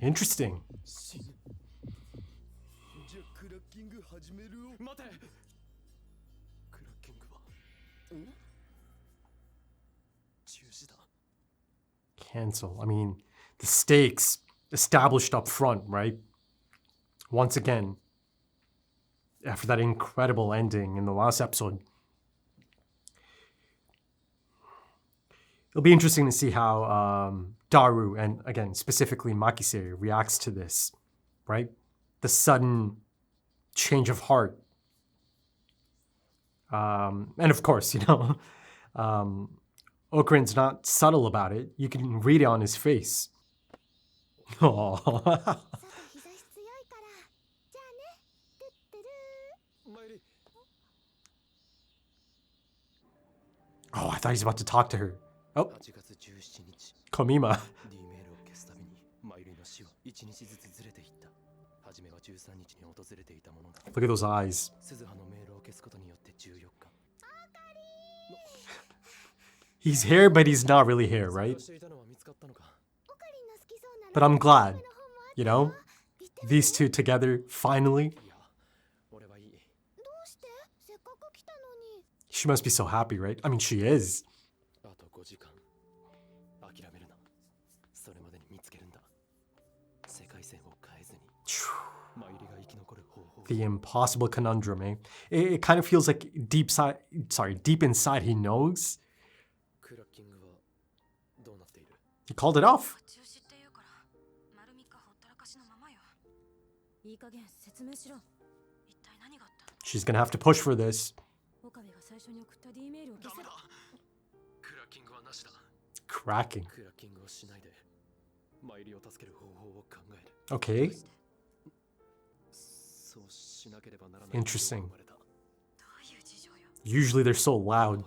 Interesting. Cancel. I mean, the stakes established up front, right? Once again, after that incredible ending in the last episode, it'll be interesting to see how Daru, and again, specifically Makise, reacts to this, right? The sudden change of heart. And of course, Okurin's not subtle about it. You can read it on his face. Oh, I thought he was about to talk to her. Oh, Komima. Look at those eyes. He's here, but he's not really here, right? But I'm glad, these two together, finally. She must be so happy, right? I mean, she is. The impossible conundrum, eh? It kind of feels like deep inside he knows. He called it off. She's gonna have to push for this. Cracking. Okay. Interesting. Usually they're so loud.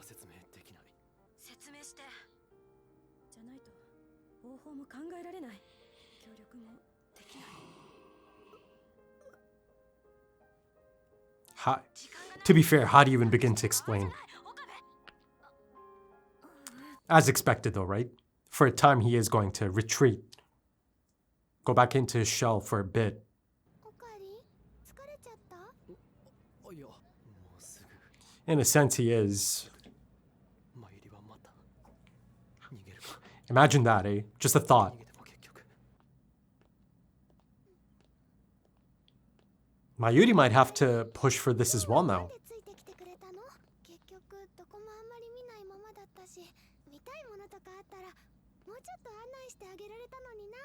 To be fair, how do you even begin to explain? As expected though, right? For a time he is going to retreat. Go back into his shell for a bit. In a sense he is. Imagine that, eh? Just a thought. Mayuri might have to push for this as well now.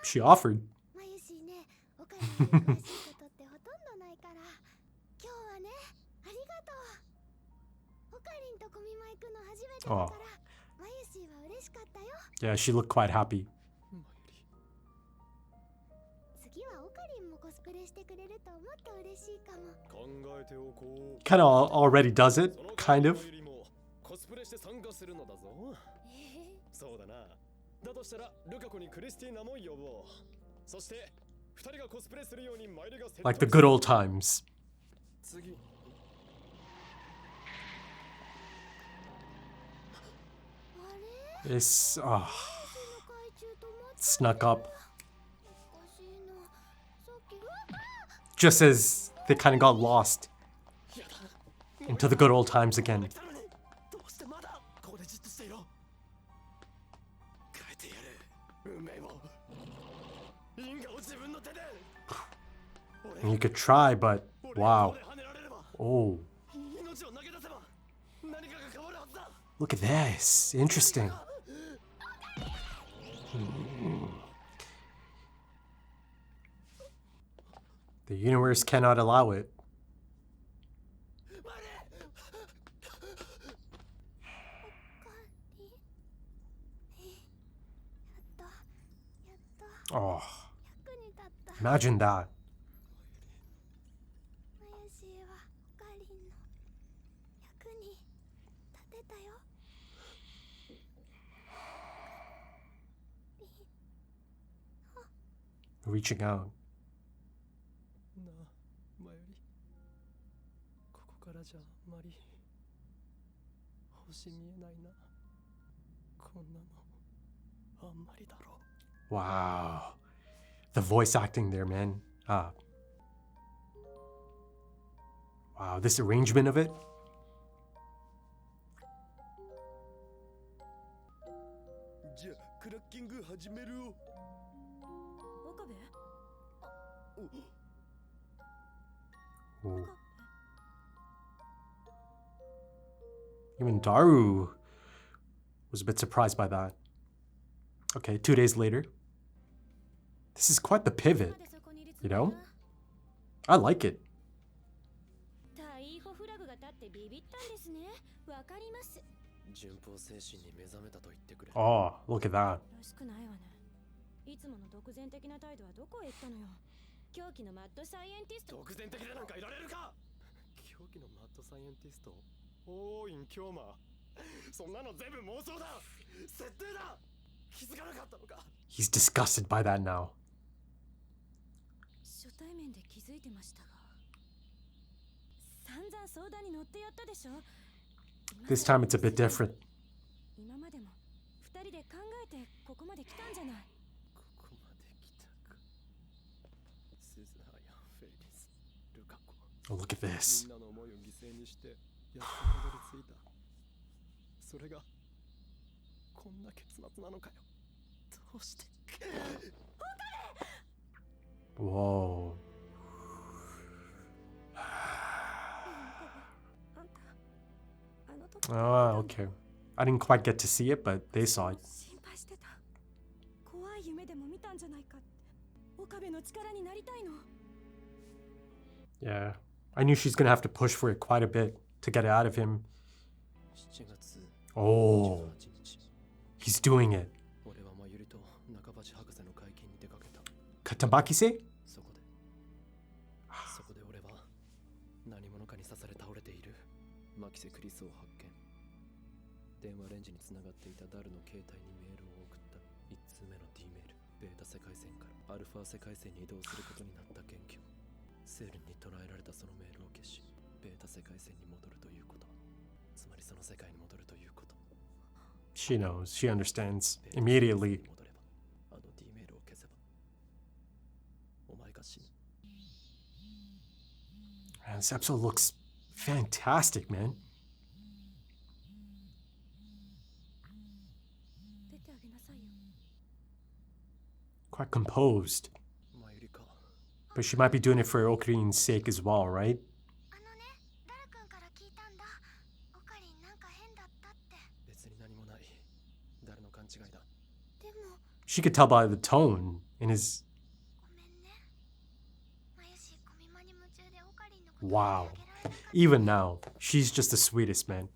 She offered. Oh. Yeah, she looked quite happy. Kind of already does it, kind of. Like the good old times. This snuck up. Just as they kind of got lost into the good old times again. And you could try, but wow. Oh. Look at this. Interesting. The universe cannot allow it. Oh. Imagine that. Reaching out. Wow. The voice acting there, man. Wow, this arrangement of it. Ooh. Even Daru was a bit surprised by that. Okay, 2 days later. This is quite the pivot, you know? I like it. Oh, look at that. He's disgusted by that now. This time it's a bit different. Oh, look at this. Whoa. Oh, okay. I didn't quite get to see it, but they saw it. Yeah. I knew she's gonna have to push for it quite a bit to get it out of him. Oh. He's doing it. Katabaki-se? She knows. She understands immediately. Man, this episode looks fantastic, man. Quite composed. But she might be doing it for Okarin's sake as well, right? She could tell by the tone in his... Wow. Even now, she's just the sweetest, man.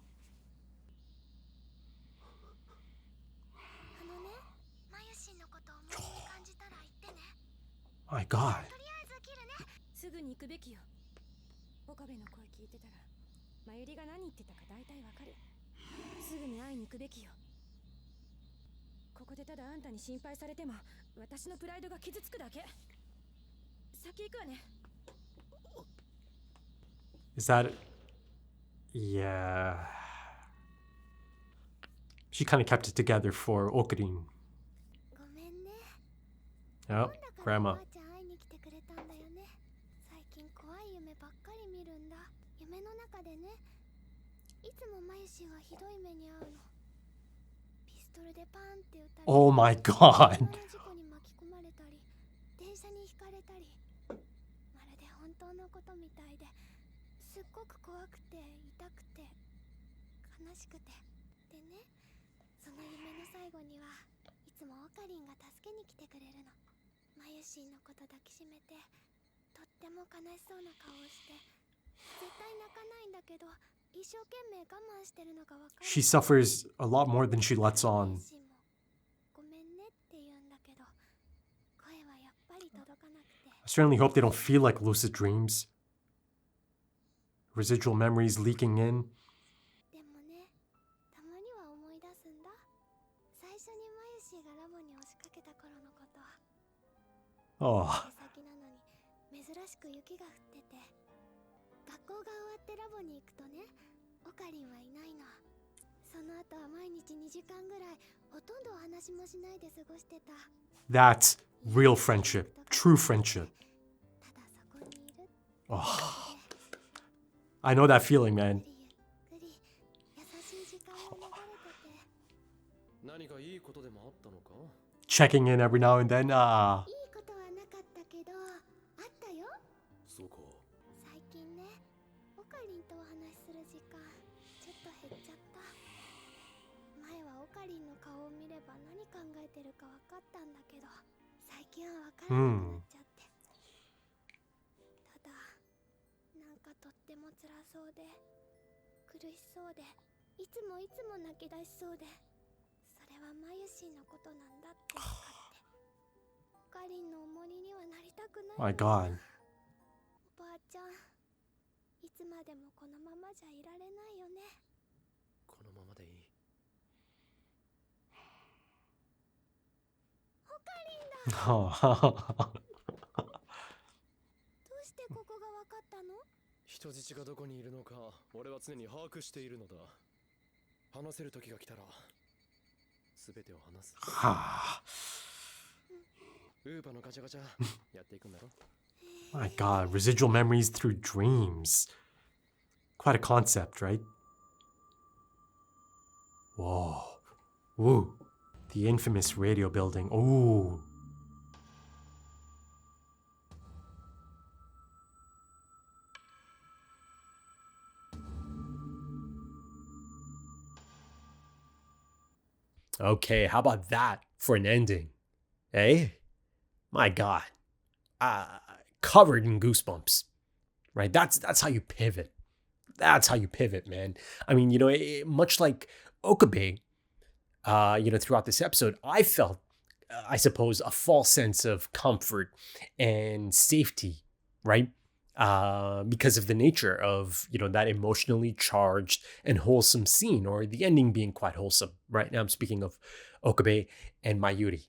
My God. Is that... Yeah... She kind of kept it together for Okarin. Yep, grandma. Oh my God. She suffers a lot more than she lets on. I certainly hope they don't feel like lucid dreams. Residual memories leaking in. Oh. That's Real friendship. True friendship. Oh, I know that feeling, man. Checking in every now and then. Ah. My God. Oh. 人質がどこにいるのか俺は常に把握しているのだ。話せる時が来たら全てを話す。ウーパのガチャガチャやっていくんだろ。My God, residual memories through dreams. Quite a concept, right? Whoa. Woo. The infamous radio building. Ooh. Okay, how about that for an ending? Eh? My God. Covered in goosebumps. Right? That's how you pivot. That's how you pivot, man. I mean, much like Okabe, throughout this episode, I felt, I suppose, a false sense of comfort and safety, right? Because of the nature of, that emotionally charged and wholesome scene, or the ending being quite wholesome, right? Now I'm speaking of Okabe and Mayuri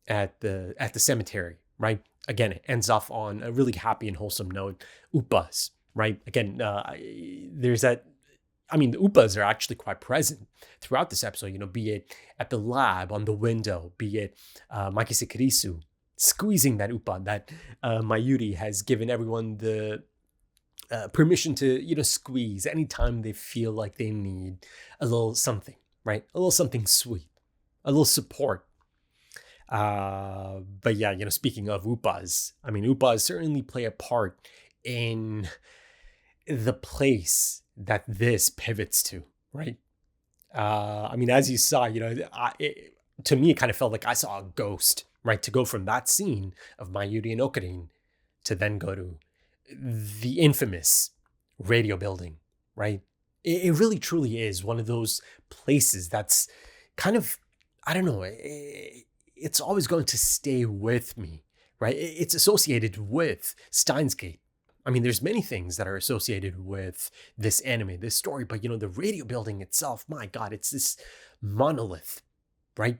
at the cemetery, right? Again, it ends off on a really happy and wholesome note. Uppas, right? Again, there's that. I mean, the Uppas are actually quite present throughout this episode, be it at the lab, on the window, be it Makise Kurisu squeezing that Uppa that Mayuri has given everyone the permission to, squeeze anytime they feel like they need a little something, right? A little something sweet, a little support. But yeah, speaking of Uppas, I mean, Uppas certainly play a part in the place that this pivots to, right? I mean, as you saw, to me, it kind of felt like I saw a ghost, right? To go from that scene of Mayuri and Okarin to then go to the infamous radio building, right? It really truly is one of those places that's kind of, I don't know, it's always going to stay with me, right? It's associated with Steins Gate. I mean, there's many things that are associated with this anime, this story, but the radio building itself, my God, it's this monolith, right?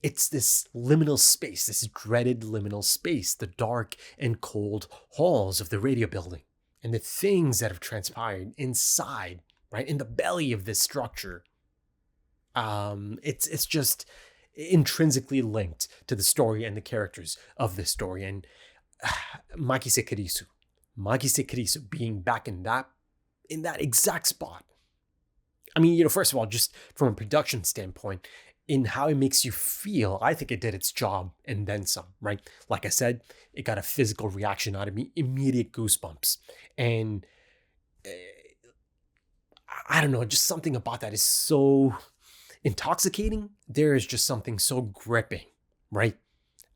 It's this liminal space, this dreaded liminal space, the dark and cold halls of the radio building, and the things that have transpired inside, right, in the belly of this structure. It's just intrinsically linked to the story and the characters of this story. And Makise Kurisu being back in that exact spot. I mean, first of all, just from a production standpoint, in how it makes you feel, I think it did its job and then some, right? Like I said, it got a physical reaction out of me, immediate goosebumps. And I don't know, just something about that is so intoxicating. There is just something so gripping, right?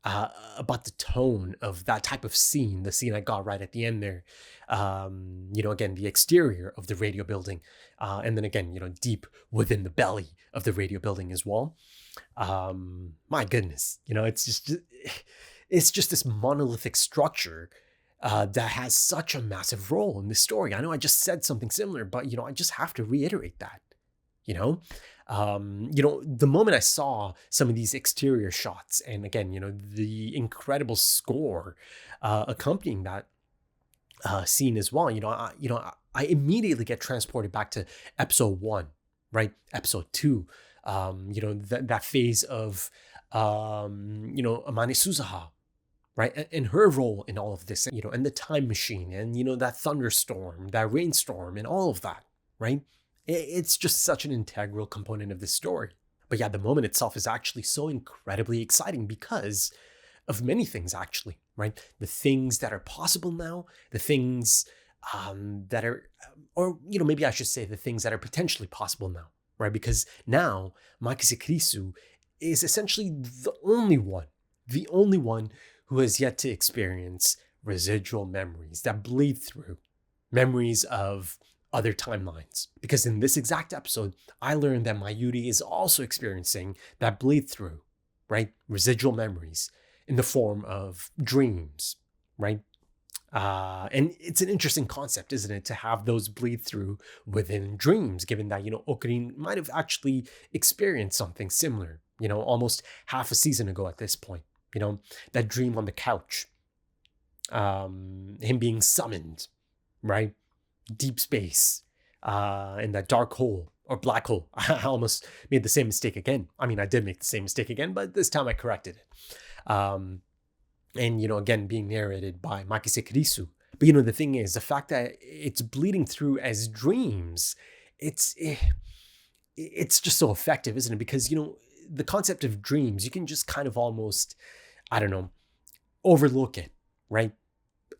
About the tone of that type of scene, the scene I got right at the end there. Again, the exterior of the radio building, and then again, deep within the belly of the radio building as well. My goodness, it's just this monolithic structure that has such a massive role in this story. I know I just said something similar, but I just have to reiterate that. The moment I saw some of these exterior shots, and again, the incredible score accompanying that scene as well, I immediately get transported back to episode 1, right? Episode 2, that phase of Amane Suzaha, right? And her role in all of this, and the time machine, and, that thunderstorm, that rainstorm, and all of that, right? It's just such an integral component of this story. But yeah, the moment itself is actually so incredibly exciting because of many things, actually, right? The things that are possible now, the things that are, or, maybe I should say the things that are potentially possible now, right? Because now Makise Krisu is essentially the only one who has yet to experience residual memories that bleed through, memories of other timelines. Because in this exact episode, I learned that Mayuri is also experiencing that bleed through, right? Residual memories in the form of dreams, right? And it's an interesting concept, isn't it, to have those bleed through within dreams, given that, Okurin might have actually experienced something similar, almost half a season ago at this point, that dream on the couch, him being summoned, right? Deep space, in that dark hole or black hole. I almost made the same mistake again. I mean, I did make the same mistake again, but this time I corrected it. And, again, being narrated by Makise Krisu. But, the thing is, the fact that it's bleeding through as dreams, it's just so effective, isn't it? Because, the concept of dreams, you can just kind of almost, I don't know, overlook it, right?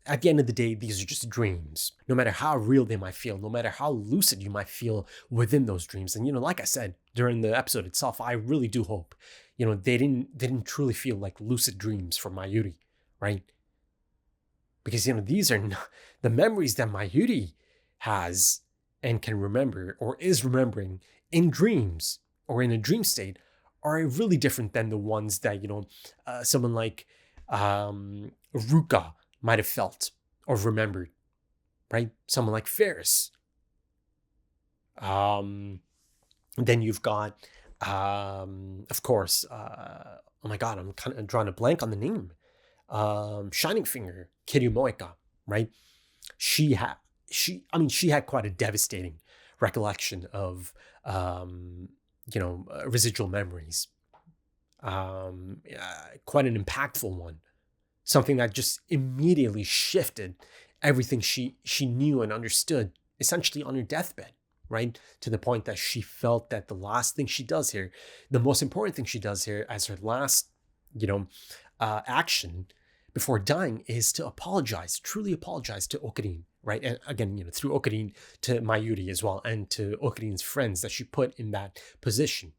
At the end of the day, these are just dreams. No matter how real they might feel, no matter how lucid you might feel within those dreams. And, like I said, during the episode itself, I really do hope, they didn't truly feel like lucid dreams for Mayuri, right? Because, these are not, the memories that Mayuri has and can remember or is remembering in dreams or in a dream state are really different than the ones that, someone like Ruka might have felt or remembered, right? Someone like Ferris. Then you've got, of course, oh my God, I'm kind of drawing a blank on the name. Shining Finger, Kiryu Moeka, right? She had quite a devastating recollection of, residual memories. Quite an impactful one. Something that just immediately shifted everything she knew and understood, essentially on her deathbed, right? To the point that she felt that the last thing she does here, the most important thing she does here as her last, action before dying is to truly apologize to Okurin, right? And again, through Okurin to Mayuri as well, and to Okurin's friends that she put in that position.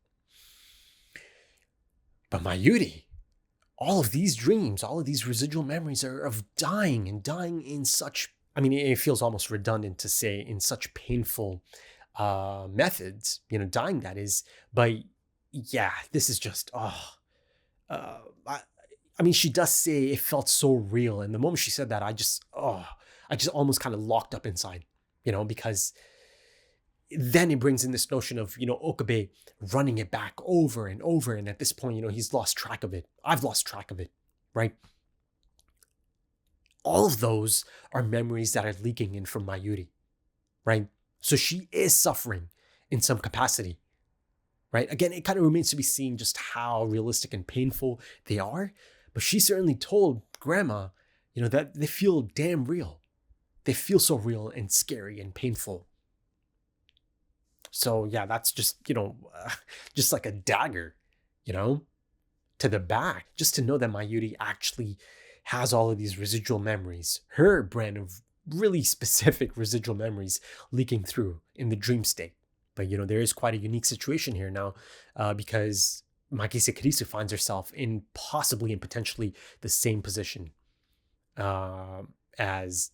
But Mayuri, all of these dreams, all of these residual memories are of dying in such, it feels almost redundant to say in such painful methods, dying that is, but yeah, this is just, she does say it felt so real. And the moment she said that, I just almost kind of locked up inside, because then it brings in this notion of, Okabe running it back over and over. And at this point, he's lost track of it. I've lost track of it, right? All of those are memories that are leaking in from Mayuri, right? So she is suffering in some capacity, right? Again, it kind of remains to be seen just how realistic and painful they are. But she certainly told Grandma, that they feel damn real. They feel so real and scary and painful. So yeah, that's just, just like a dagger, to the back, just to know that Mayuri actually has all of these residual memories, her brand of really specific residual memories leaking through in the dream state. But, there is quite a unique situation here now, because Makise Krisu finds herself in possibly and potentially the same position as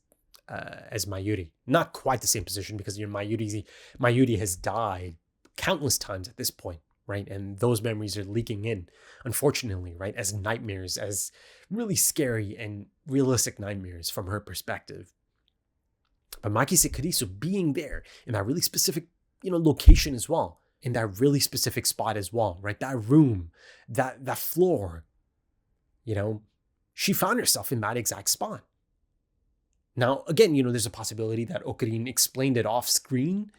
Mayuri. Not quite the same position, because Mayuri has died countless times at this point, right? And those memories are leaking in, unfortunately, right, as nightmares, as really scary and realistic nightmares from her perspective. But Makise Krisu being there in that really specific, location as well, in that really specific spot as well, right? That room, that floor, she found herself in that exact spot. Now, again, there's a possibility that Okurin explained it off screen,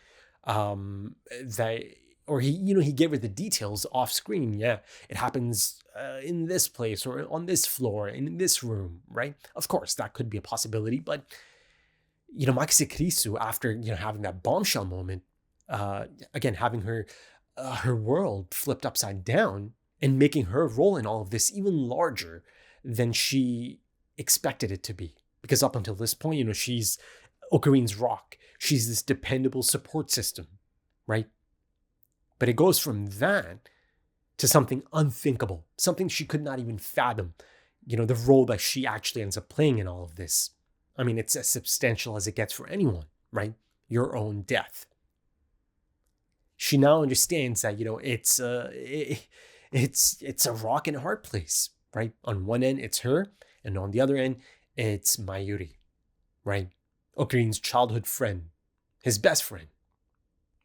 or he gave her the details off screen. Yeah, it happens in this place or on this floor, in this room, right? Of course, that could be a possibility, but Makise Krisu, after having that bombshell moment, again having her world flipped upside down and making her role in all of this even larger than she expected it to be. Because up until this point, she's Okarin's rock. She's this dependable support system, right? But it goes from that to something unthinkable, something she could not even fathom, the role that she actually ends up playing in all of this. I mean, it's as substantial as it gets for anyone, right? Your own death. She now understands that, it's a rock and a hard place, right? On one end, it's her, and on the other end, it's Mayuri, right? Okarin's childhood friend, his best friend,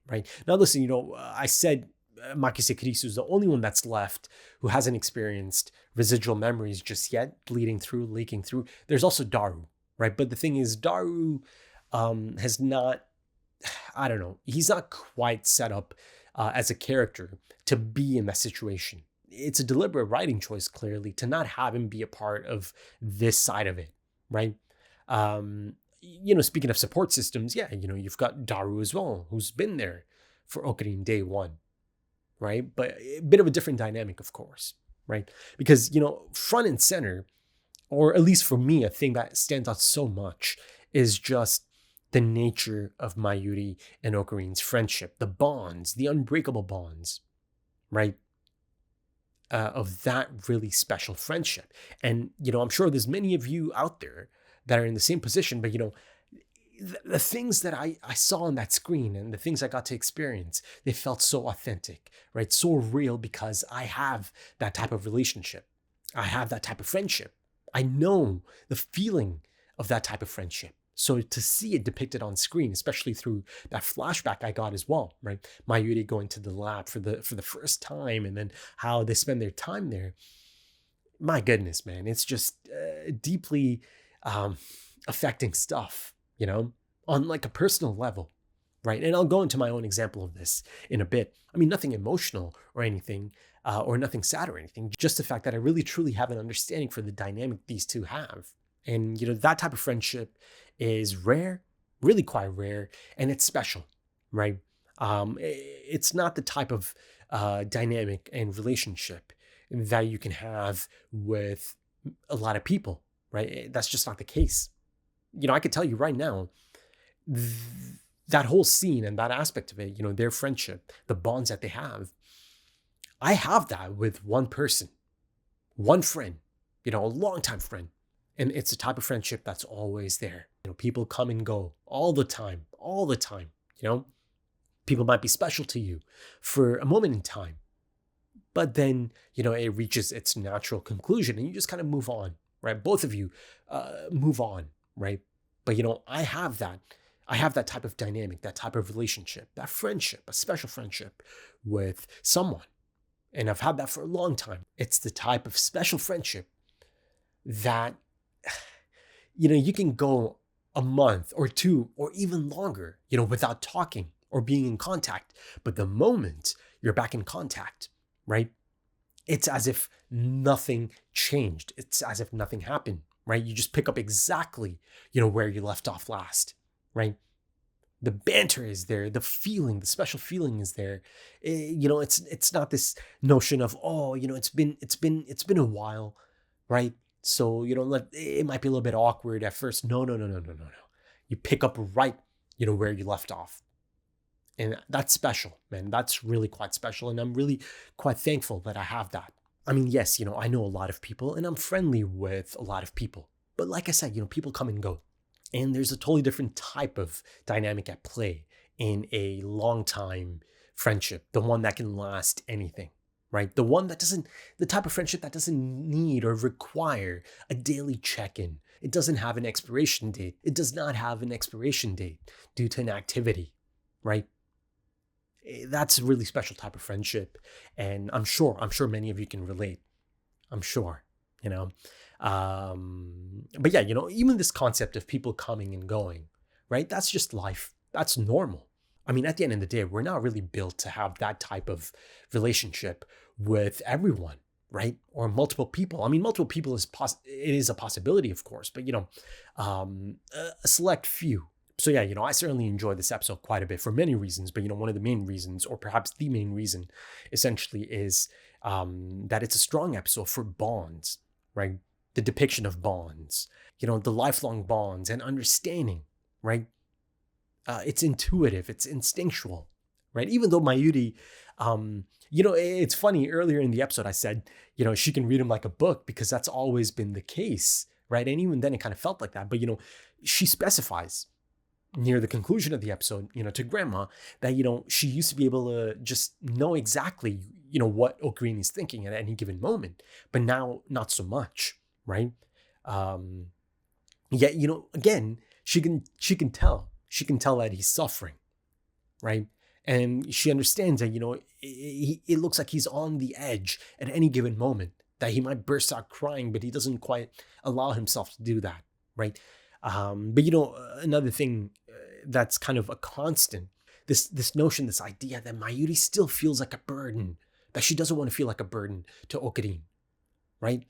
right? Now listen, I said Makise Krisu is the only one that's left who hasn't experienced residual memories just yet, bleeding through, leaking through. There's also Daru, right? But the thing is, Daru has not, I don't know, he's not quite set up as a character to be in that situation. It's a deliberate writing choice, clearly, to not have him be a part of this side of it, right? Speaking of support systems, yeah, you've got Daru as well, who's been there for Okarin day one, right? But a bit of a different dynamic, of course, right? Because, front and center, or at least for me, a thing that stands out so much is just the nature of Mayuri and Okarin's friendship, the bonds, the unbreakable bonds, right? Of that really special friendship. And, I'm sure there's many of you out there that are in the same position, but, the things that I saw on that screen and the things I got to experience, they felt so authentic, right? So real, because I have that type of relationship. I have that type of friendship. I know the feeling of that type of friendship. So to see it depicted on screen, especially through that flashback I got as well, right? Mayuri going to the lab for the first time, and then how they spend their time there. My goodness, man, it's just deeply affecting stuff, on like a personal level, right? And I'll go into my own example of this in a bit. I mean, nothing emotional or anything, or nothing sad or anything. Just the fact that I really truly have an understanding for the dynamic these two have. And, that type of friendship is rare, really quite rare, and it's special, right? It's not the type of dynamic and relationship that you can have with a lot of people, right? That's just not the case. I could tell you right now, that whole scene and that aspect of it, their friendship, the bonds that they have, I have that with one person, one friend, a longtime friend. And it's a type of friendship that's always there. People come and go all the time. People might be special to you for a moment in time, but then, it reaches its natural conclusion and you just kind of move on, right? Both of you move on, right? But, I have that type of dynamic, that type of relationship, that friendship, a special friendship with someone. And I've had that for a long time. It's the type of special friendship that, you can go a month or two or even longer, without talking or being in contact. But the moment you're back in contact, right? It's as if nothing changed. It's as if nothing happened, right? You just pick up exactly, where you left off last, right? The banter is there, the feeling, the special feeling is there. It's not this notion of, it's been a while, right? So, it might be a little bit awkward at first. No. You pick up right, where you left off. And that's special, man. That's really quite special. And I'm really quite thankful that I have that. I mean, yes, I know a lot of people and I'm friendly with a lot of people. But like I said, people come and go. And there's a totally different type of dynamic at play in a long time friendship, the one that can last anything. Right? The type of friendship that doesn't need or require a daily check-in. It doesn't have an expiration date. It does not have an expiration date due to an activity, right? That's a really special type of friendship. And I'm sure many of you can relate. I'm sure, But yeah, even this concept of people coming and going, right? That's just life. That's normal. I mean, at the end of the day, we're not really built to have that type of relationship with everyone, right? Or multiple people. I mean, multiple people it is a possibility, of course, but a select few. So yeah, I certainly enjoyed this episode quite a bit for many reasons, but one of the main reasons, or perhaps the main reason, essentially is that it's a strong episode for bonds, right? The depiction of bonds, the lifelong bonds and understanding, right? It's intuitive, it's instinctual, right? Even though Mayuri, it's funny, earlier in the episode I said, she can read him like a book because that's always been the case, right? And even then it kind of felt like that, but she specifies near the conclusion of the episode, to Grandma that, she used to be able to just know exactly, what Okarin is thinking at any given moment, but now not so much, right? Yet, again, she can tell that he's suffering, right? And she understands that, it looks like he's on the edge at any given moment, that he might burst out crying, but he doesn't quite allow himself to do that, right? But another thing that's kind of a constant, this notion, this idea that Mayuri still feels like a burden, that she doesn't want to feel like a burden to Okarin, right?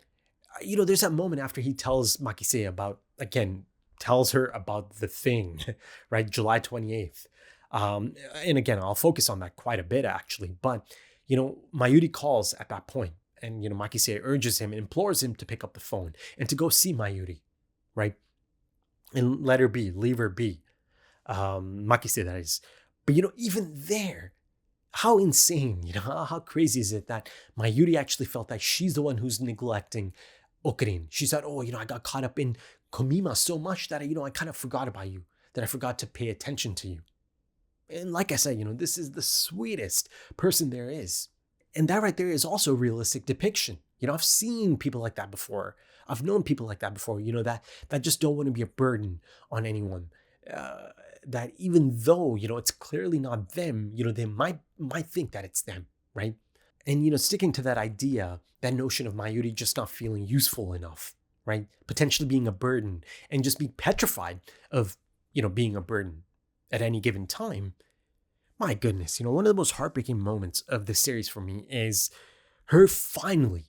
There's that moment after he tells Makise tells her about the thing, right? July 28th. And again, I'll focus on that quite a bit actually, but Mayuri calls at that point, and Makise urges him, implores him to pick up the phone and to go see Mayuri, right? And let her be, leave her be. Makise, that is. But even there, how insane, how crazy is it that Mayuri actually felt like she's the one who's neglecting Okarin? She said, I got caught up in Komima so much that I kind of forgot about you, that I forgot to pay attention to you. And like I said, this is the sweetest person there is. And that right there is also a realistic depiction. I've seen people like that before. I've known people like that before, that just don't want to be a burden on anyone. That even though, it's clearly not them, they might think that it's them, right? And, sticking to that idea, that notion of Mayuri just not feeling useful enough, right? Potentially being a burden and just be petrified of, being a burden at any given time. My goodness, one of the most heartbreaking moments of this series for me is her finally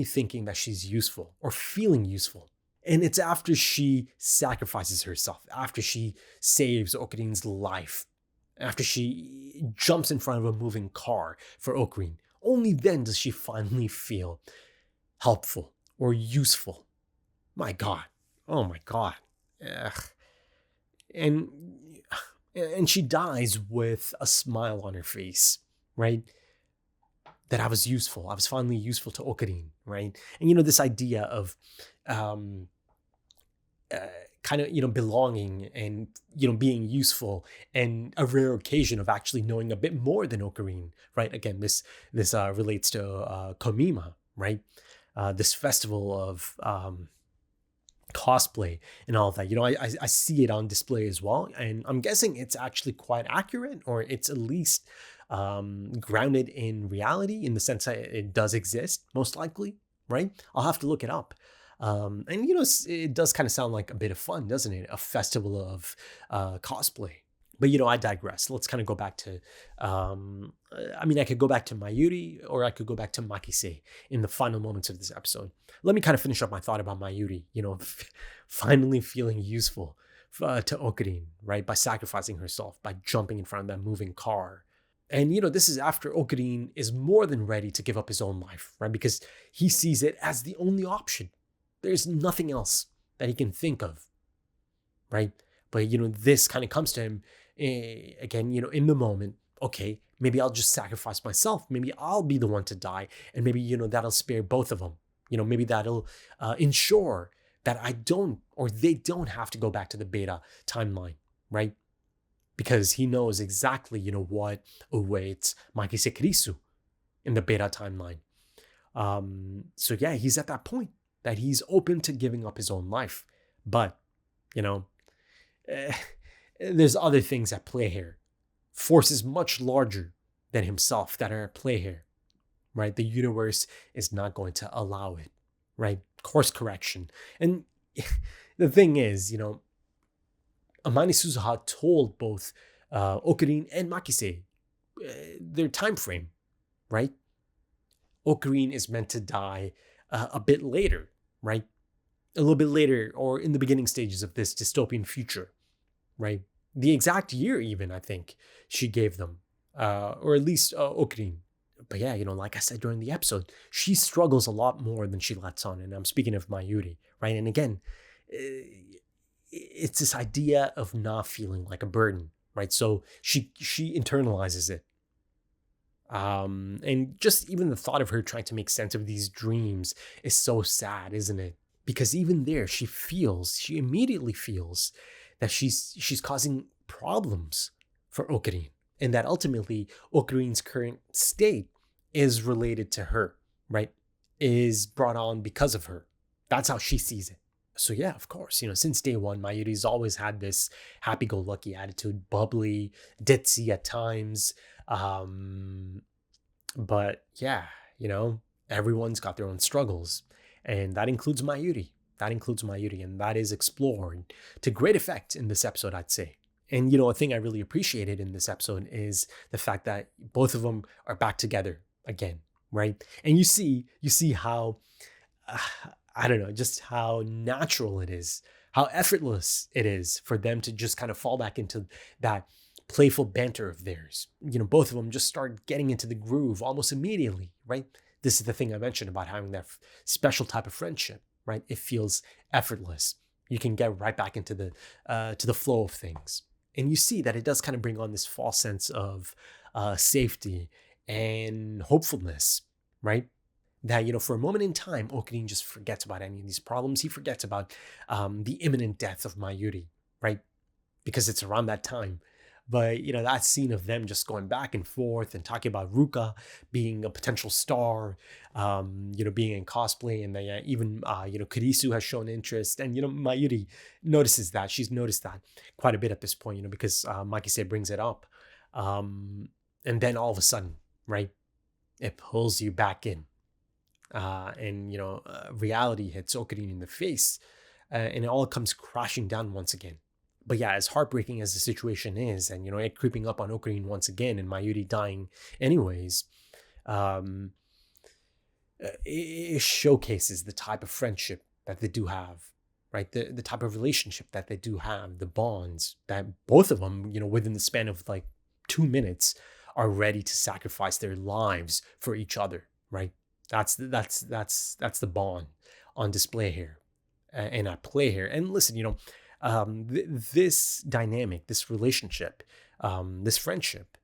thinking that she's useful or feeling useful. And it's after she sacrifices herself, after she saves Okarin's life, after she jumps in front of a moving car for Okarin. Only then does she finally feel helpful or useful. My God. Oh my God. Ugh. And she dies with a smile on her face, right? That I was useful. I was finally useful to Okarin, right? And this idea of kind of belonging and being useful, and a rare occasion of actually knowing a bit more than Okarin, right? Again, this relates to Komima, right? This festival of cosplay and all of that. I see it on display as well, and I'm guessing it's actually quite accurate, or it's at least grounded in reality, in the sense that it does exist, most likely, right? I'll have to look it up. And it does kind of sound like a bit of fun, doesn't it? A festival of cosplay. But I digress. Let's kind of go back to I could go back to Mayuri, or I could go back to Makise in the final moments of this episode. Let me kind of finish up my thought about Mayuri, finally feeling useful to Okarin, right? By sacrificing herself, by jumping in front of that moving car. And, this is after Okarin is more than ready to give up his own life, right? Because he sees it as the only option. There's nothing else that he can think of, right? But, this kind of comes to him, again, in the moment. Okay, maybe I'll just sacrifice myself. Maybe I'll be the one to die. And maybe, that'll spare both of them. Maybe that'll ensure that I don't, or they don't have to go back to the beta timeline, right? Because he knows exactly, what awaits Makise Kirisu in the beta timeline. So yeah, he's at that point that he's open to giving up his own life. But, there's other things at play here. Forces much larger than himself that are at play here, right? The universe is not going to allow it, right? Course correction. And the thing is, Amane Suzuha told both Okarin and Makise, their time frame, right? Okarin is meant to die a bit later, right? A little bit later, or in the beginning stages of this dystopian future, right? The exact year, even, I think, she gave them, or at least Okarin. But yeah, like I said during the episode, she struggles a lot more than she lets on. And I'm speaking of Mayuri, right? And again, it's this idea of not feeling like a burden, right? So she internalizes it. And just even the thought of her trying to make sense of these dreams is so sad, isn't it? Because even there, she immediately feels that she's causing problems for Okarin, and that ultimately Okarin's current state is related to her, right? Is brought on because of her. That's how she sees it. So yeah, of course, since day one, Mayuri's always had this happy-go-lucky attitude, bubbly, ditzy at times. But yeah, everyone's got their own struggles, and that includes Mayuri. And that is explored to great effect in this episode, I'd say. And a thing I really appreciated in this episode is the fact that both of them are back together again, right? And you see how I don't know, just how natural it is, how effortless it is for them to just kind of fall back into that playful banter of theirs. Both of them just start getting into the groove almost immediately, right? This is the thing I mentioned about having that special type of friendship, right? It feels effortless. You can get right back into the flow of things. And you see that it does kind of bring on this false sense of safety and hopefulness, right? That, for a moment in time, Okarin just forgets about any of these problems. He forgets about the imminent death of Mayuri, right? Because it's around that time. But, that scene of them just going back and forth and talking about Ruka being a potential star, being in cosplay, and then even, Kurisu has shown interest. And, Mayuri notices that. She's noticed that quite a bit at this point, because Makise brings it up. And then all of a sudden, right, it pulls you back in. And reality hits Okarin in the face, and it all comes crashing down once again. But yeah, as heartbreaking as the situation is, and it creeping up on Okarin once again, and Mayuri dying anyways, it showcases the type of friendship that they do have, right? The type of relationship that they do have, the bonds that both of them, within the span of like 2 minutes, are ready to sacrifice their lives for each other, right? That's the bond on display here, and at play here. And listen, this dynamic, this relationship, this friendship,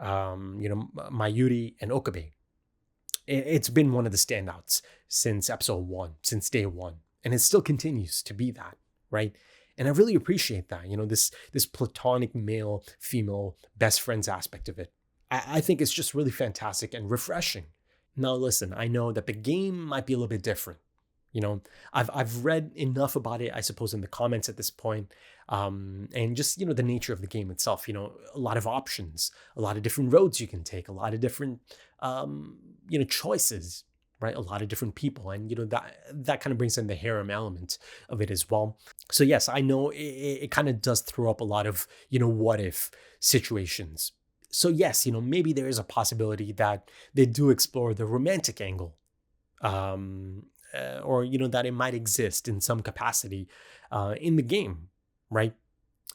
Mayuri and Okabe, it's been one of the standouts since episode 1, since day 1, and it still continues to be that, right? And I really appreciate that, this platonic male-female best friends aspect of it. I think it's just really fantastic and refreshing. Now, listen, I know that the game might be a little bit different. I've read enough about it, I suppose, in the comments at this point, and just, the nature of the game itself, a lot of options, a lot of different roads you can take, a lot of different, choices, right? A lot of different people. And, that kind of brings in the harem element of it as well. So yes, I know it kind of does throw up a lot of, what if situations. So yes, maybe there is a possibility that they do explore the romantic angle, or that it might exist in some capacity in the game, right?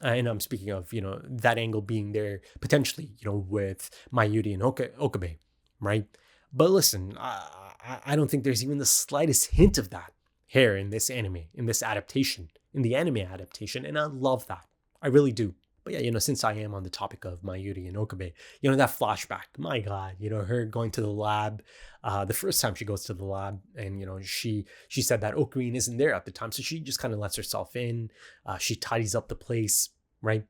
And I'm speaking of that angle being there potentially, with Mayuri and Okabe, right? But listen, I don't think there's even the slightest hint of that here in this anime, in this adaptation, in the anime adaptation, and I love that. I really do. But yeah, since I am on the topic of Mayuri and Okabe, that flashback, my God, her going to the lab, the first time she goes to the lab, and, she said that Okarin isn't there at the time, so she just kind of lets herself in. She tidies up the place, right?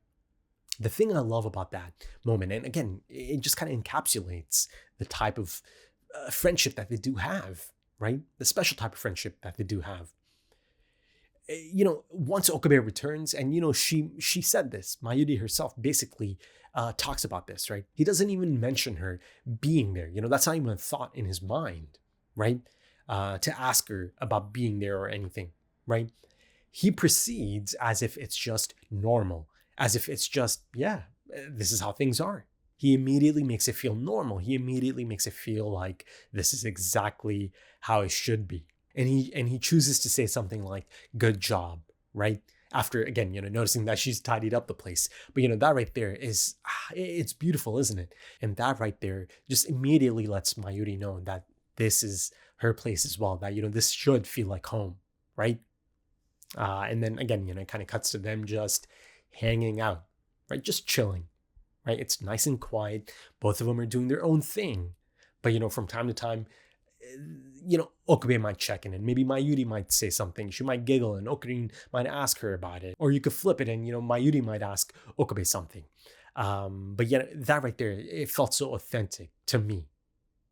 The thing I love about that moment, and again, it just kind of encapsulates the type of friendship that they do have, right? The special type of friendship that they do have. Once Okabe returns, and, she said this, Mayuri herself basically talks about this, right? He doesn't even mention her being there. That's not even a thought in his mind, right? To ask her about being there or anything, right? He proceeds as if it's just normal, as if it's just, this is how things are. He immediately makes it feel normal. He immediately makes it feel like this is exactly how it should be. And he chooses to say something like, good job, right? After, again, noticing that she's tidied up the place. But, that right there is, it's beautiful, isn't it? And that right there just immediately lets Mayuri know that this is her place as well, that, this should feel like home, right? And then again, it kind of cuts to them just hanging out, right? Just chilling, right? It's nice and quiet. Both of them are doing their own thing. But, from time to time, Okabe might check in and maybe Mayuri might say something. She might giggle and Okarin might ask her about it. Or you could flip it and, Mayuri might ask Okabe something. But that right there, it felt so authentic to me.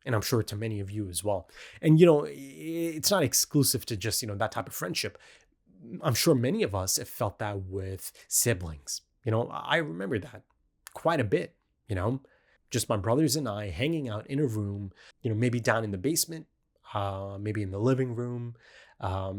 And I'm sure to many of you as well. And, it's not exclusive to just, that type of friendship. I'm sure many of us have felt that with siblings. I remember that quite a bit, just my brothers and I hanging out in a room, maybe down in the basement, maybe in the living room,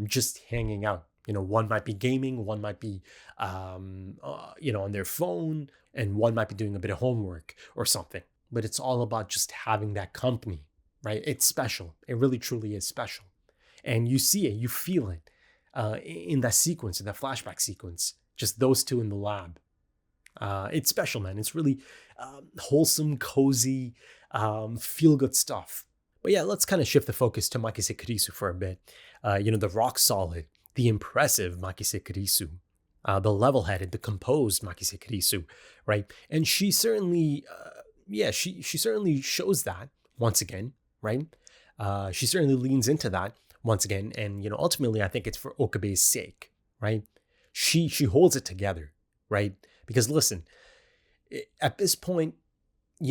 just hanging out. One might be gaming, one might be, on their phone, and one might be doing a bit of homework or something. But it's all about just having that company, right? It's special. It really, truly is special. And you see it, you feel it in that sequence, in that flashback sequence, just those two in the lab. It's special, man. It's really wholesome, cozy, feel-good stuff. But yeah, let's kind of shift the focus to Makise Kurisu for a bit. The rock-solid, the impressive Makise Kurisu, the level-headed, the composed Makise Kurisu, right? And she certainly, she certainly shows that once again, right? She certainly leans into that once again. And, ultimately, I think it's for Okabe's sake, right? She holds it together, right? Because listen, at this point,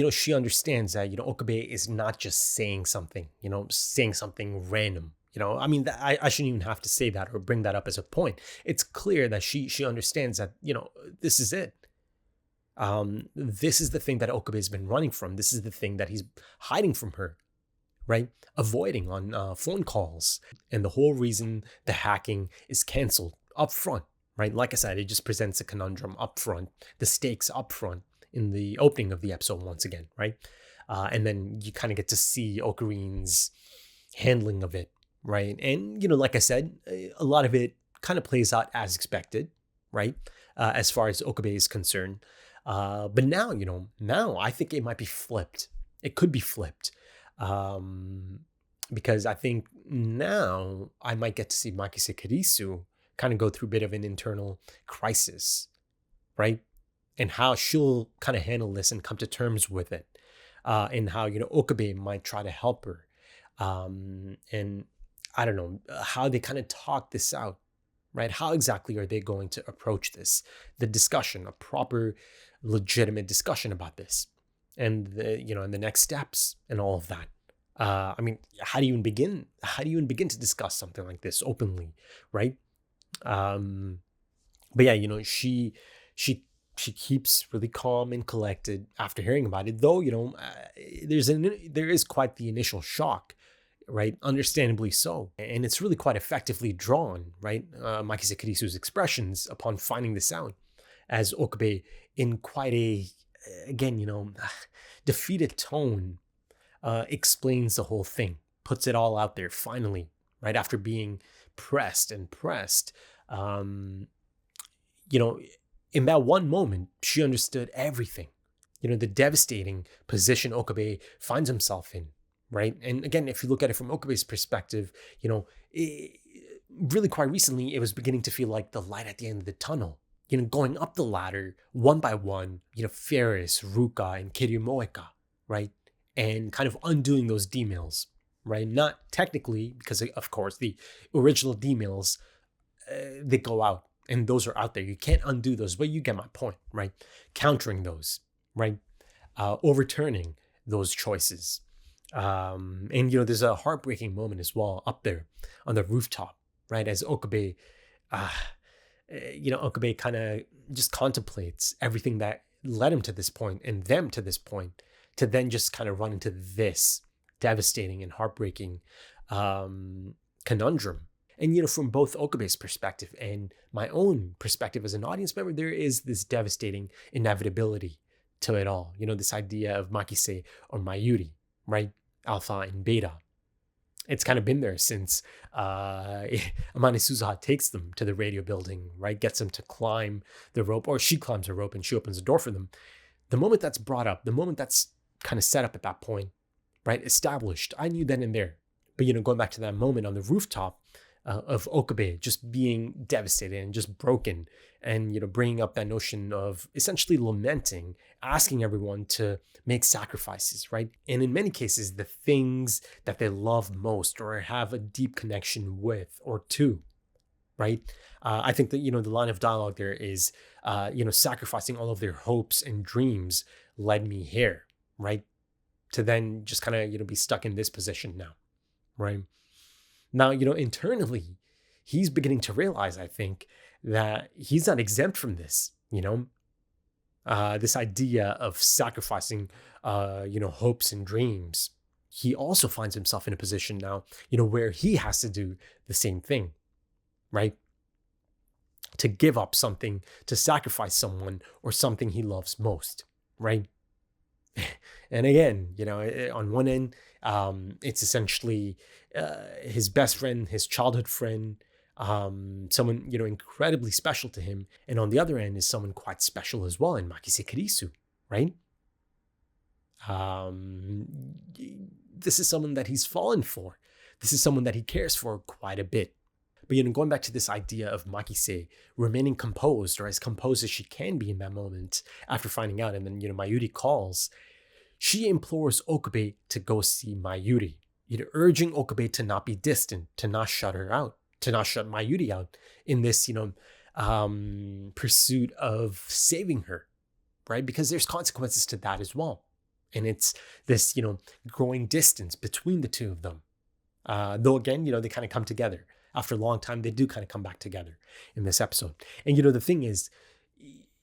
she understands that, Okabe is not just saying something, saying something random. I shouldn't even have to say that or bring that up as a point. It's clear that she understands that, this is it. This is the thing that Okabe has been running from. This is the thing that he's hiding from her, right? Avoiding on phone calls. And the whole reason the hacking is canceled up front. Right, like I said, it just presents a conundrum up front, the stakes up front in the opening of the episode once again, right? And then you kind of get to see Okarin's handling of it, right? And, like I said, a lot of it kind of plays out as expected, right? As far as Okabe is concerned. But now, now I think it might be flipped. It could be flipped. Because I think now I might get to see Makise Kurisu kind of go through a bit of an internal crisis, right? And how she'll kind of handle this and come to terms with it. And how, Okabe might try to help her. And I don't know, how they kind of talk this out, right? How exactly are they going to approach this? The discussion, a proper, legitimate discussion about this. And and the next steps and all of that. How do you even begin? How do you even begin to discuss something like this openly, right? But yeah, she keeps really calm and collected after hearing about it, though, there is quite the initial shock, right? Understandably so. And it's really quite effectively drawn, right? Makise Kurisu's expressions upon finding this out as Okabe in quite a, again, defeated tone, explains the whole thing, puts it all out there finally, right? After being pressed and pressed, in that one moment, she understood everything, the devastating position Okabe finds himself in, right? And again, if you look at it from Okabe's perspective, really quite recently, it was beginning to feel like the light at the end of the tunnel, going up the ladder one by one, Ferris, Ruka, and Kiryu Moeka, right? And kind of undoing those D-mails, right? Not technically, because of course the original D-mails, they go out and those are out there. You can't undo those, but you get my point, right? Countering those, right? Overturning those choices. And, there's a heartbreaking moment as well up there on the rooftop, right? As Okabe, Okabe kind of just contemplates everything that led him to this point and them to this point, to then just kind of run into this devastating and heartbreaking conundrum. And, from both Okabe's perspective and my own perspective as an audience member, there is this devastating inevitability to it all. This idea of Makise or Mayuri, right? Alpha and beta. It's kind of been there since Amane Suzuha takes them to the radio building, right? Gets them to climb the rope, or she climbs the rope and she opens the door for them. The moment that's brought up, the moment that's kind of set up at that point, right? Established. I knew then and there. But, going back to that moment on the rooftop of Okabe just being devastated and just broken, and, bringing up that notion of essentially lamenting, asking everyone to make sacrifices, right? And in many cases, the things that they love most or have a deep connection with or to, right? I think that, the line of dialogue there is, sacrificing all of their hopes and dreams led me here, right? To then just kind of, be stuck in this position now, right? Now, internally, he's beginning to realize, I think, that he's not exempt from this, this idea of sacrificing, hopes and dreams. He also finds himself in a position now, where he has to do the same thing, right? To give up something, to sacrifice someone or something he loves most, right? And again, on one end, it's essentially his best friend, his childhood friend, someone, incredibly special to him. And on the other end is someone quite special as well in Makise Kurisu, right? This is someone that he's fallen for. This is someone that he cares for quite a bit. But, going back to this idea of Makise remaining composed, or as composed as she can be in that moment after finding out, and then, Mayuri calls, she implores Okabe to go see Mayuri, urging Okabe to not be distant, to not shut her out, to not shut Mayuri out in this, pursuit of saving her, right? Because there's consequences to that as well. And it's this, growing distance between the two of them. Though again, they kind of come together. After a long time, they do kind of come back together in this episode. And, the thing is,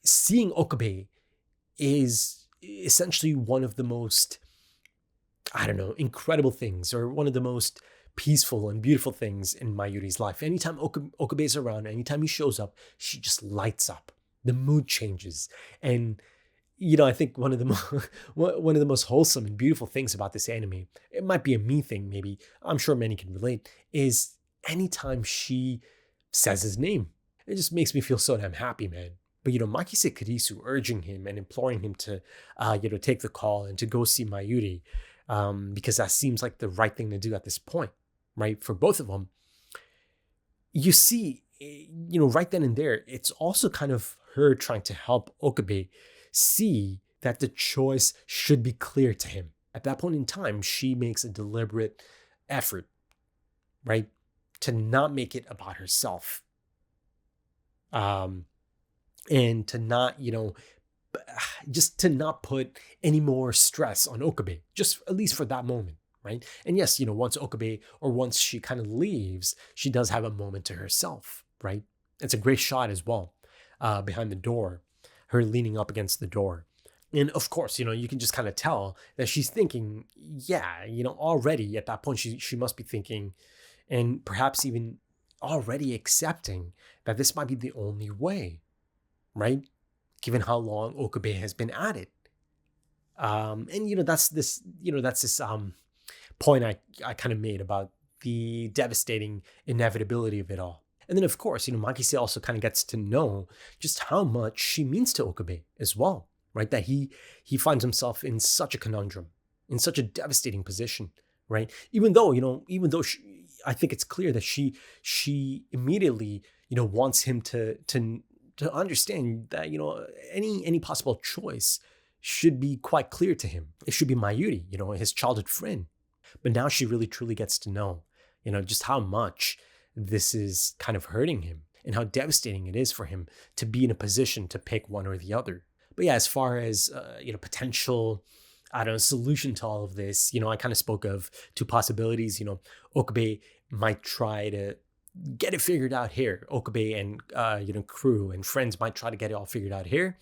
seeing Okabe is essentially one of the most, incredible things, or one of the most peaceful and beautiful things in Mayuri's life. Anytime Okabe's around, anytime he shows up, she just lights up. The mood changes. And, I think one of the most wholesome and beautiful things about this anime, it might be a me thing, maybe, I'm sure many can relate, is anytime she says his name. It just makes me feel so damn happy, man. But, Makise Kurisu urging him and imploring him to, take the call and to go see Mayuri, because that seems like the right thing to do at this point, right? For both of them. You see, right then and there, it's also kind of her trying to help Okabe see that the choice should be clear to him. At that point in time, she makes a deliberate effort, right, to not make it about herself. And to not, just to not put any more stress on Okabe, just at least for that moment, right? And yes, once Okabe, or once she kind of leaves, she does have a moment to herself, right? It's a great shot as well, behind the door, her leaning up against the door. And of course, you can just kind of tell that she's thinking, yeah, already at that point, she must be thinking, and perhaps even already accepting that this might be the only way, right? Given how long Okabe has been at it. And, that's this point I kind of made about the devastating inevitability of it all. And then, of course, Makise also kind of gets to know just how much she means to Okabe as well, right? That he finds himself in such a conundrum, in such a devastating position, right? Even though I think it's clear that she immediately, wants him to understand that, any possible choice should be quite clear to him. It should be Mayuri, his childhood friend. But now she really truly gets to know, just how much this is kind of hurting him and how devastating it is for him to be in a position to pick one or the other. But yeah, as far as, potential, solution to all of this, I kind of spoke of two possibilities. Okabe might try to get it figured out here. Okabe and, crew and friends might try to get it all figured out here.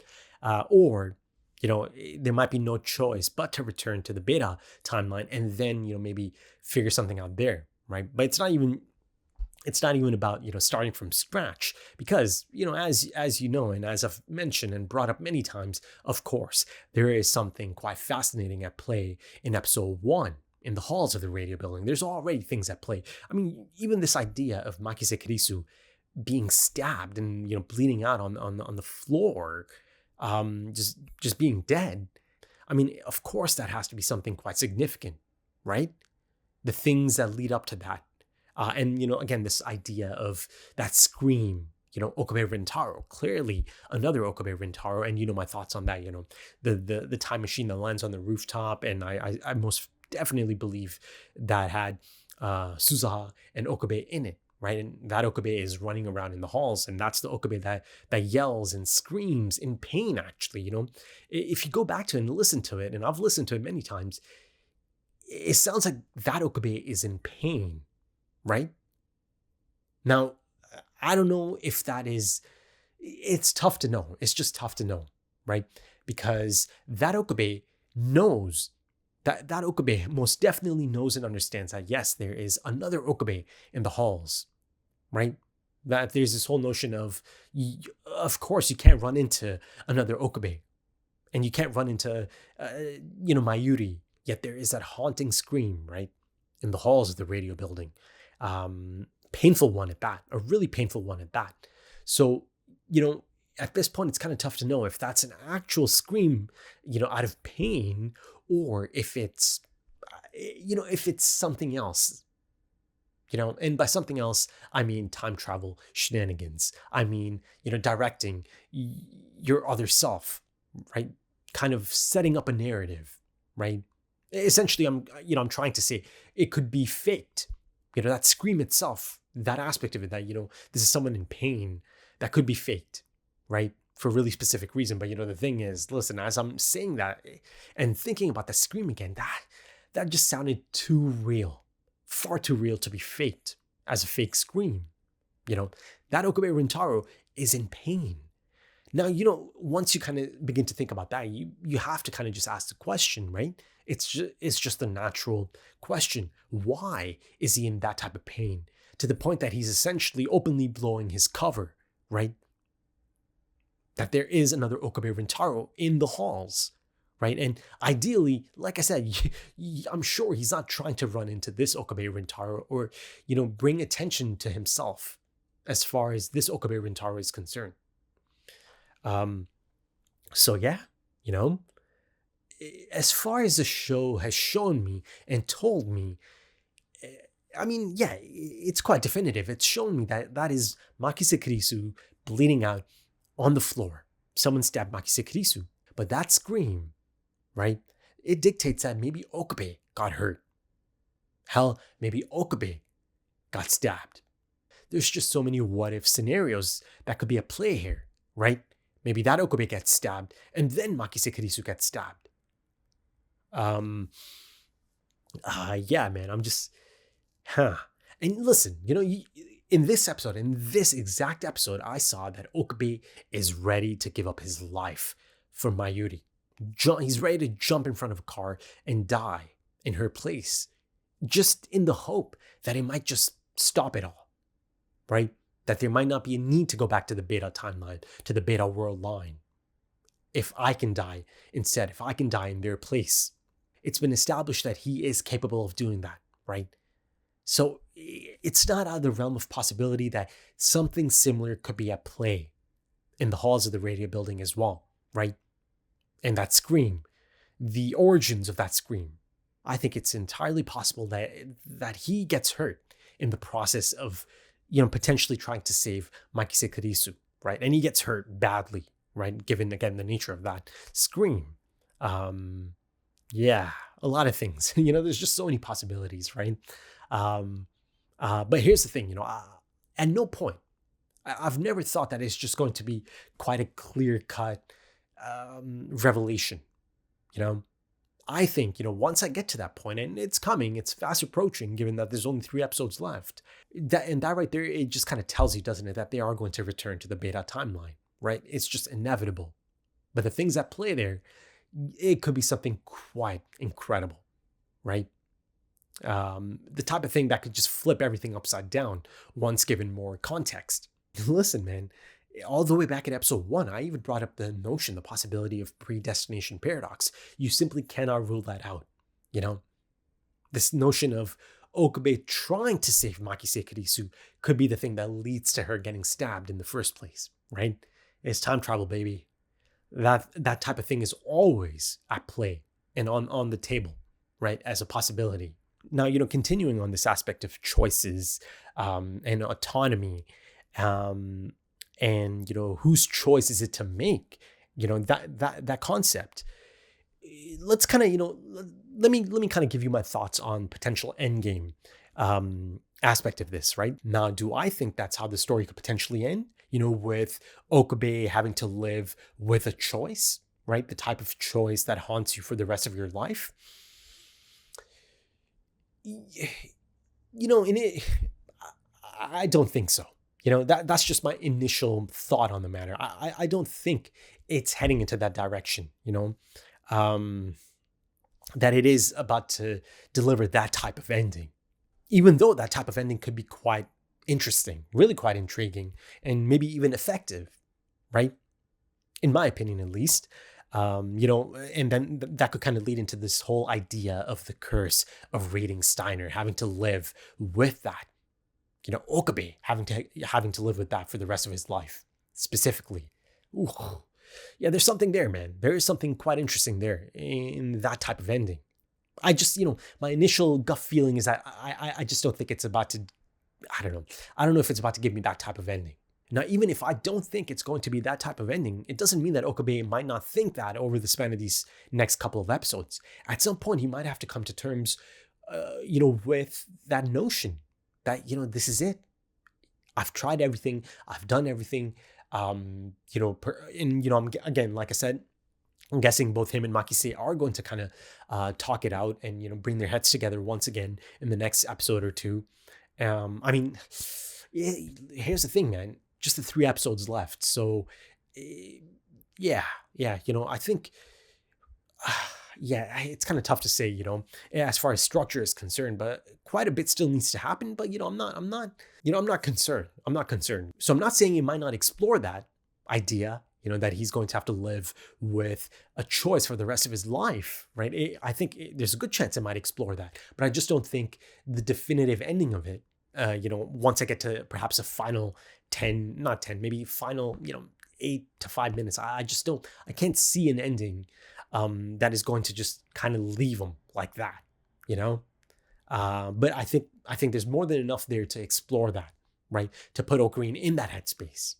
Or, there might be no choice but to return to the beta timeline and then, maybe figure something out there, right? But it's not even It's not even about, starting from scratch because, as you know, and as I've mentioned and brought up many times, of course, there is something quite fascinating at play in episode 1 in the halls of the radio building. There's already things at play. I mean, even this idea of Makise Kirisu being stabbed and, bleeding out on the floor, just being dead. I mean, of course, that has to be something quite significant, right? The things that lead up to that. And, again, this idea of that scream, Okabe Rintaro, clearly another Okabe Rintaro. And, my thoughts on that, the time machine that lands on the rooftop. And I most definitely believe that had Suzaha and Okabe in it, right? And that Okabe is running around in the halls. And that's the Okabe that yells and screams in pain, actually, If you go back to it and listen to it, and I've listened to it many times, it sounds like that Okabe is in pain. Right? Now, I don't know if that is, it's tough to know. It's just tough to know, right? Because that Okabe knows, that Okabe most definitely knows and understands that, yes, there is another Okabe in the halls, right? That there's this whole notion of course, you can't run into another Okabe. And you can't run into, Mayuri. Yet there is that haunting scream, right? In the halls of the radio building. Painful one at that, a really painful one at that. So, at this point, it's kind of tough to know if that's an actual scream, out of pain, or if it's, if it's something else, and by something else, I mean time travel shenanigans. I mean, directing your other self, right? Kind of setting up a narrative, right? Essentially, I'm trying to say it could be faked. That scream itself, that aspect of it, that, this is someone in pain, that could be faked, right? For a really specific reason. But, the thing is, listen, as I'm saying that and thinking about the scream again, that just sounded too real, far too real to be faked as a fake scream. That Okabe Rintaro is in pain. Now, once you kind of begin to think about that, you have to kind of just ask the question, right? It's just the natural question. Why is he in that type of pain? To the point that he's essentially openly blowing his cover, right? That there is another Okabe Rintaro in the halls, right? And ideally, like I said, I'm sure he's not trying to run into this Okabe Rintaro or, bring attention to himself as far as this Okabe Rintaro is concerned. So yeah, as far as the show has shown me and told me, I mean, yeah, it's quite definitive. It's shown me that is Makise Kirisu bleeding out on the floor. Someone stabbed Makise Kirisu. But that scream, right, it dictates that maybe Okabe got hurt. Hell, maybe Okabe got stabbed. There's just so many what-if scenarios that could be at play here, right? Maybe that Okabe gets stabbed, and then Makise Kirisu gets stabbed. Yeah, man, I'm just, And listen, in this episode, in this exact episode, I saw that Okabe is ready to give up his life for Mayuri. He's ready to jump in front of a car and die in her place, just in the hope that it might just stop it all, right? That there might not be a need to go back to the beta timeline, to the beta world line. If I can die instead, if I can die in their place. It's been established that he is capable of doing that, right? So it's not out of the realm of possibility that something similar could be at play in the halls of the radio building as well, right? And that scream, the origins of that scream. I think it's entirely possible that he gets hurt in the process of, potentially trying to save Makise Kirisu, right? And he gets hurt badly, right? Given, again, the nature of that scream. Yeah, a lot of things. There's just so many possibilities, right? But here's the thing, at no point, I've never thought that it's just going to be quite a clear-cut revelation, I think, once I get to that point, and it's coming, it's fast approaching, given that there's only 3 episodes left. That right there, it just kind of tells you, doesn't it, that they are going to return to the beta timeline, right? It's just inevitable. But the things at play there, it could be something quite incredible, right? The type of thing that could just flip everything upside down once given more context. Listen, man, all the way back in episode 1, I even brought up the notion, the possibility of predestination paradox. You simply cannot rule that out, you know? This notion of Okabe trying to save Makise Kurisu could be the thing that leads to her getting stabbed in the first place, right? It's time travel, baby. That type of thing is always at play and on the table, right, as a possibility. Now, you know, continuing on this aspect of choices and autonomy, and, you know, whose choice is it to make? You know, that concept. Let's kind of, you know, let me kind of give you my thoughts on potential endgame aspect of this, right? Now, do I think that's how the story could potentially end? You know, with Okabe having to live with a choice, right? The type of choice that haunts you for the rest of your life. You know, I don't think so. You know, that's just my initial thought on the matter. I don't think it's heading into that direction, you know, that it is about to deliver that type of ending, even though that type of ending could be quite interesting, really quite intriguing, and maybe even effective, right? In my opinion, at least. You know, and then that could kind of lead into this whole idea of the curse of reading Steiner, having to live with that. You know, Okabe having to live with that for the rest of his life, specifically. Ooh. Yeah, there's something there, man. There is something quite interesting there in that type of ending. I just, you know, my initial gut feeling is that I just don't think it's about to, I don't know if it's about to give me that type of ending. Now, even if I don't think it's going to be that type of ending, it doesn't mean that Okabe might not think that over the span of these next couple of episodes. At some point, he might have to come to terms, you know, with that notion that, you know, this is it. I've tried everything. I've done everything. You know, and, you know, again, like I said, I'm guessing both him and Makise are going to kind of talk it out and, you know, bring their heads together once again in the next episode or two. I mean, here's the thing, man. Just the 3 episodes left. So, yeah, you know, I think, yeah, it's kind of tough to say, you know, as far as structure is concerned, but quite a bit still needs to happen. But, you know, I'm not concerned. So I'm not saying he might not explore that idea, you know, that he's going to have to live with a choice for the rest of his life, right? I think there's a good chance I might explore that, but I just don't think the definitive ending of it, you know, once I get to perhaps a final 10, not 10, maybe final, you know, 8 to 5 minutes, I can't see an ending that is going to just kind of leave him like that, you know? But I think there's more than enough there to explore that, right? To put Ocarina in that headspace.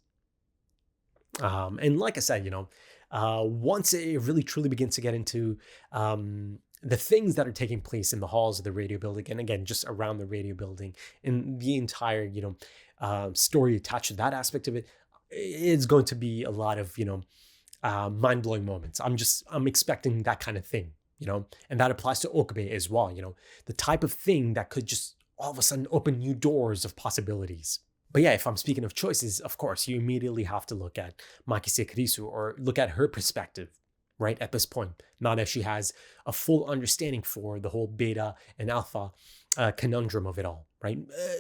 And like I said, you know, once it really truly begins to get into the things that are taking place in the halls of the radio building, and again, just around the radio building, and the entire, you know, story attached to that aspect of it, it's going to be a lot of, you know, mind-blowing moments. I'm expecting that kind of thing, you know, and that applies to Okabe as well, you know, the type of thing that could just all of a sudden open new doors of possibilities. But yeah, if I'm speaking of choices, of course, you immediately have to look at Makise Kurisu, or look at her perspective, right, at this point, now that she has a full understanding for the whole beta and alpha conundrum of it all, right?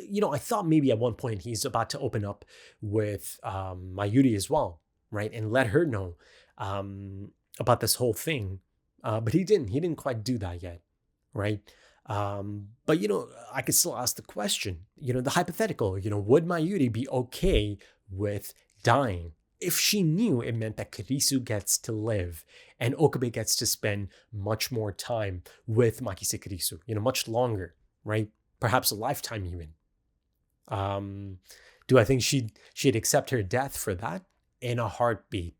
You know, I thought maybe at one point he's about to open up with Mayuri as well, right, and let her know about this whole thing, but he didn't quite do that yet, right? But, you know, I could still ask the question, you know, the hypothetical, you know, would Mayuri be okay with dying if she knew it meant that Kurisu gets to live and Okabe gets to spend much more time with Makise Kurisu, you know, much longer, right? Perhaps a lifetime even. Do I think she'd accept her death for that? In a heartbeat,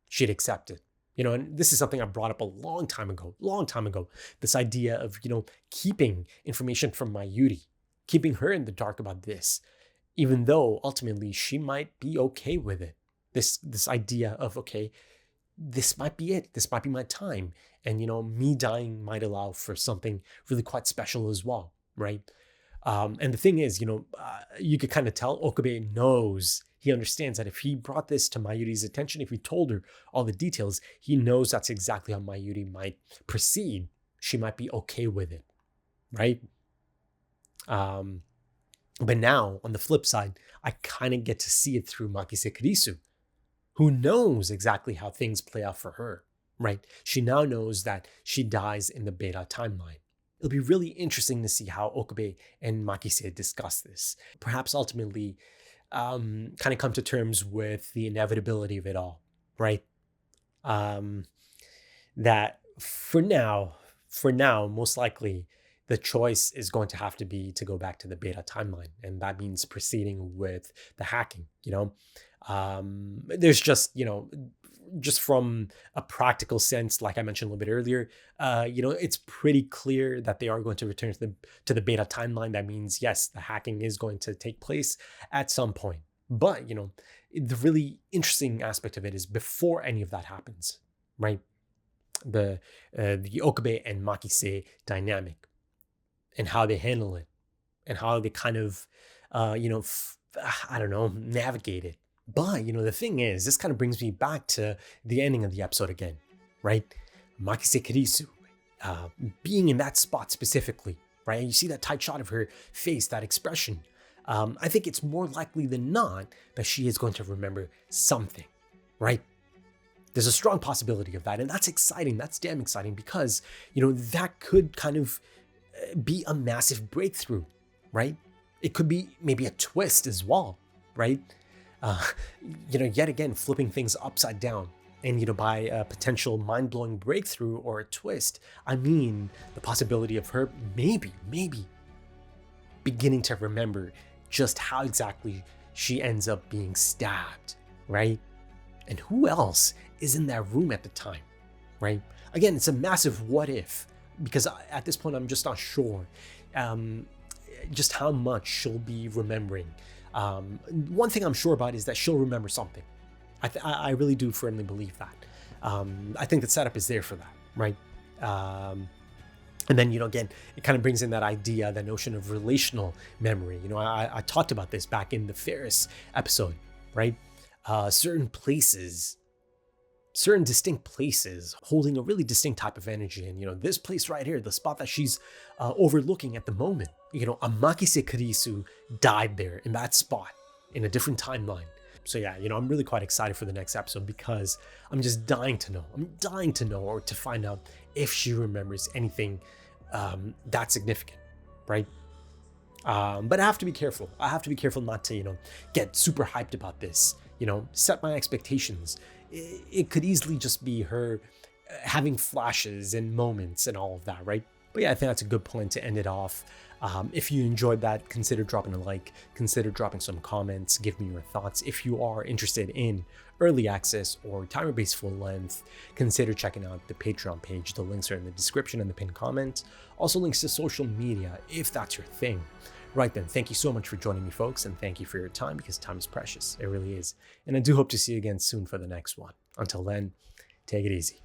she'd accept it. You know, and this is something I brought up a long time ago, this idea of, you know, keeping information from Mayuri, keeping her in the dark about this, even though ultimately she might be okay with it. This idea of, okay, this might be it. This might be my time. And, you know, me dying might allow for something really quite special as well, right? And the thing is, you know, you could kind of tell Okabe knows, he understands that if he brought this to Mayuri's attention, if he told her all the details, he knows that's exactly how Mayuri might proceed. She might be okay with it, right? But now, on the flip side, I kind of get to see it through Makise Kurisu, who knows exactly how things play out for her, right? She now knows that she dies in the beta timeline. It'll be really interesting to see how Okabe and Makise discuss this. Perhaps ultimately kind of come to terms with the inevitability of it all, right? That for now, most likely, the choice is going to have to be to go back to the beta timeline. And that means proceeding with the hacking, There's just, just from a practical sense, like I mentioned a little bit earlier, it's pretty clear that they are going to return to the beta timeline. That means, yes, the hacking is going to take place at some point. But, the really interesting aspect of it is before any of that happens, right? The Okabe and Makise dynamic and how they handle it and how they kind of, navigate it. But, the thing is, this kind of brings me back to the ending of the episode again, right? Makise Kurisu, being in that spot specifically, right? You see that tight shot of her face, that expression. I think it's more likely than not that she is going to remember something, right? There's a strong possibility of that. And that's exciting. That's damn exciting because, that could kind of be a massive breakthrough, right? It could be maybe a twist as well, right? Yet again, flipping things upside down. And, by a potential mind-blowing breakthrough or a twist, I mean the possibility of her maybe beginning to remember just how exactly she ends up being stabbed, right? And who else is in that room at the time, right? Again, it's a massive what if, because at this point, I'm just not sure just how much she'll be remembering. One thing I'm sure about is that she'll remember something. I really do firmly believe that. I think the setup is there for that, right? And then, again, it kind of brings in that idea, that notion of relational memory. I talked about this back in the Ferris episode, right? Certain distinct places holding a really distinct type of energy. And, this place right here, the spot that she's overlooking at the moment, a Makise Kurisu died there in that spot in a different timeline. So yeah, I'm really quite excited for the next episode because I'm just dying to know. I'm dying to know or to find out if she remembers anything that significant, right? But I have to be careful. I have to be careful not to, get super hyped about this, set my expectations. It could easily just be her having flashes and moments and all of that, right? But yeah, I think that's a good point to end it off. If you enjoyed that, consider dropping a like, consider dropping some comments, give me your thoughts. If you are interested in early access or timer-based full length, consider checking out the Patreon page. The links are in the description and the pinned comment. Also links to social media if that's your thing. Right then, thank you so much for joining me, folks, and thank you for your time because time is precious. It really is. And I do hope to see you again soon for the next one. Until then, take it easy.